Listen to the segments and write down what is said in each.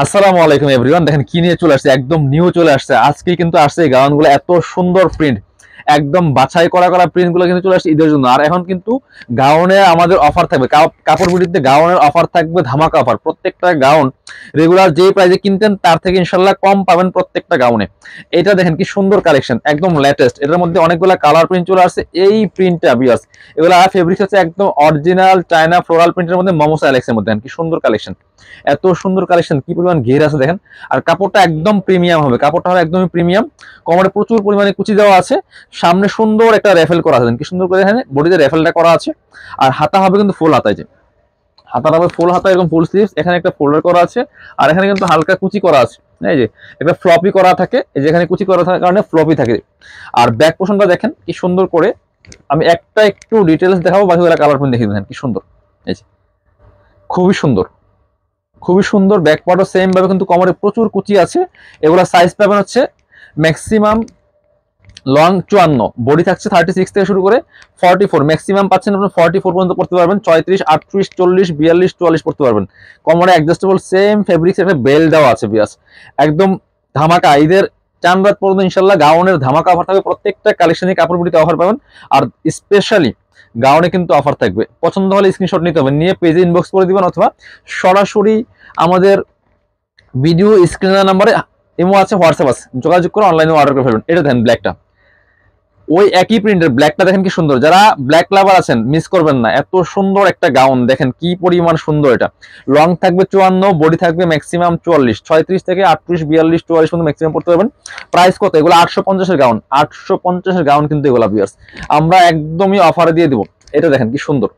আসসালামু আলাইকুম এভরিওয়ান। দেখেন কি নিয়ে চলে আসছে, একদম নিউ চলে আসছে আজকে, কিন্তু আসছে এই গাউনগুলো এত সুন্দর প্রিন্ট, একদম বাছাই করা করা প্রিন্ট গুলো কিন্তু চলে আসছে ঈদের জন্য। আর এখন কিন্তু গাউনে আমাদের অফার থাকবে, কাপড় বিডিতে গাউনের অফার থাকবে, ধামাকা অফার। প্রত্যেকটা গাউন রেগুলার যে প্রাইসে কিনতেন তার থেকে ইনশাল্লাহ কম পাবেন প্রত্যেকটা গাউনে। এটা দেখেন কি সুন্দর কালেকশন, একদম লেটেস্ট। এটার মধ্যে অনেকগুলো কালার প্রিন্ট চলে আসছে। এই প্রিন্টটা বিয়ার্স, এগুলো ফেব্রিক্স হচ্ছে একদম অরিজিনাল চায়না ফ্লোরাল প্রিন্টের মধ্যে, মোমোস অ্যালেক্সের মধ্যে। কি সুন্দর কালেকশন, এত সুন্দর কালেকশন, কি পরিমাণ ঘের আছে দেখেন। আর কাপড়টা একদম প্রিমিয়াম হবে, কাপড়টা হবে একদমই প্রিমিয়াম। কোমরে প্রচুর পরিমাণে কুচি দেওয়া আছে, সামনে সুন্দর একটা রেফেল করা আছে, কি সুন্দর করে এখানে বডিতে রেফেলটা করা আছে। আর হাতা হবে কিন্তু ফুল হাতায়, যে হাতাটা হবে ফুল হাতা, এরকম ফুল স্লিভস, এখানে একটা ফোল্ডার করা আছে। আর এখানে কিন্তু হালকা কুচি করা আছে, এই যে একটা ফ্লপি করা থাকে, এই যে এখানে কুচি করা থাকার কারণে ফ্লপি থাকে। আর ব্যাক পোর্শনটা দেখেন কি সুন্দর করে, আমি একটা একটু ডিটেলস দেখাবো, বাকিগুলো কালার প্রিন্ট দেখিয়ে দেখেন কি সুন্দর। এই যে খুবই সুন্দর, খুবই সুন্দর। ব্যাক পার্টও সেম ভাবে কিন্তু কোমরে প্রচুর কুচি আছে। এগুলা সাইজ পাবেন হচ্ছে ম্যাক্সিমাম লং 54, বডি থাকছে 36 থেকে শুরু করে 44, ম্যাক্সিমাম পাচ্ছেন আপনি 44 পর্যন্ত পড়তে পারবেন। 36, 38, 40, 42, 44 পড়তে পারবেন। কোমরে অ্যাডজাস্টেবল সেম ফেব্রিক্স একটা বেল্ট দেওয়া আছে বিয়াস, একদম ধামাকা। ঈদের চান রাত পর্যন্ত ইনশাল্লাহ গাউনের ধামাকা অফার থাকবে, প্রত্যেকটা কালেকশনে কাপড় বিটিতে অফার পাবেন। আর স্পেশালি গাউনে কিন্তু অফার থাকবে। পছন্দ হলে স্ক্রিনশট নিতে হবে, নিয়ে পেজে ইনবক্স করে দিবেন, অথবা সরাসরি আমাদের ভিডিও স্ক্রিনের নাম্বারে ইমো আছে, হোয়াটসঅ্যাপ আছে, যোগাযোগ করে অনলাইনে অর্ডার করে ফেলবেন। এটা দেখেন ব্ল্যাকটা, ওই একই প্রিন্টের ব্ল্যাকটা দেখেন কি সুন্দর। যারা ব্ল্যাক লাভার আছেন মিস করবেন না, এত সুন্দর একটা গাউন দেখেন কি পরিমাণ সুন্দর। এটা লং থাকবে 54, বডি থাকবে ম্যাক্সিমাম 44, 36 থেকে 38, 42, 44 পর্যন্ত ম্যাক্সিমাম পড়তে পারবেন। প্রাইস কত? এগুলো 850-এর গাউন, 850-এর গাউন কিন্তু এগুলো ভিউয়ার্স আমরা একদমই অফারে দিয়ে দিব। এটা দেখেন কি সুন্দর,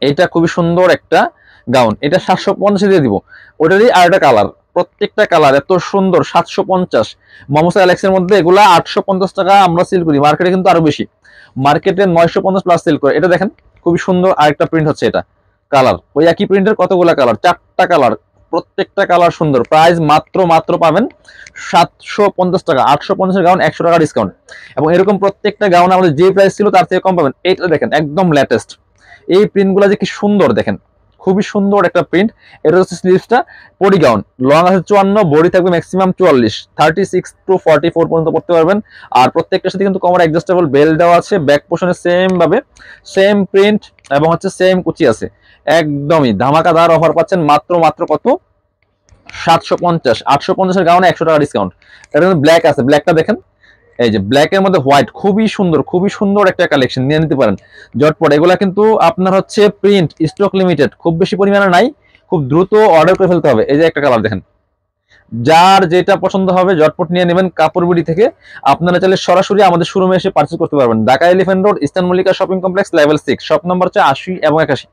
এটা খুবই সুন্দর একটা গাউন, এটা 750 দিয়ে দিব। ওটারই আর একটা কালার, প্রত্যেকটা কালার এত সুন্দর। 750 মোমোসা অ্যালেক্সের মধ্যে, এগুলা 850 টাকা আমরা সেল করি, মার্কেটে কিন্তু আরো বেশি, মার্কেটে 950 প্লাস সেল করে। এটা দেখেন খুবই সুন্দর আরেকটা প্রিন্ট হচ্ছে, এটা কালার ওই একই প্রিন্টের কতগুলা কালার, 4টা কালার, প্রত্যেকটা কালার সুন্দর। প্রাইস মাত্র মাত্র পাবেন 750 টাকা, 850-এর গাউন 100 টাকা ডিসকাউন্ট। এবং এরকম প্রত্যেকটা গাউন আমাদের যে প্রাইস ছিল তার থেকে কম পাবেন। এইটা দেখেন একদম লেটেস্ট, এই প্রিন্টগুলো যে কি সুন্দর দেখেন, খুবই সুন্দর একটা প্রিন্ট। এটা হচ্ছে স্লিভসটা, বডি গাউন লং আছে 54, বডি থাকবে ম্যাক্সিমাম 44, 36 টু 44 পর্যন্ত পড়তে পারবেন। আর প্রত্যেকটার সাথে কিন্তু কোমর অ্যাডজাস্টেবল বেল্ট দেওয়া আছে। ব্যাক পোর্শনে সেম ভাবে সেম প্রিন্ট এবং হচ্ছে সেম কুচি আছে। একদমই ধামাকাদার অফার পাচ্ছেন, মাত্র মাত্র কত? 750, 850-এর গাউনে 100 টাকা ডিসকাউন্ট। এটা কিন্তু ব্ল্যাক আছে, ব্ল্যাকটা দেখেন, এই যে ব্ল্যাক এর মধ্যে হোয়াইট, খুবই সুন্দর, খুবই সুন্দর একটা কালেকশন, নিয়ে নিতে পারেন জটপট। এগুলা কিন্তু আপনার হচ্ছে প্রিন্ট স্টক লিমিটেড, খুব বেশি পরিমাণে নাই, খুব দ্রুত অর্ডার করে ফেলতে হবে। এই যে একটা কালার দেখেন, যার যেটা পছন্দ হবে জটপট নিয়ে নেবেন কাপড় বিডি থেকে। আপনারা চাইলে সরাসরি আমাদের শোরুমে এসে পারচেজ করতে পারবেন। Dhaka elephant road, eastern Mallika shopping complex, level 6, shop number হচ্ছে 80 এবং 81।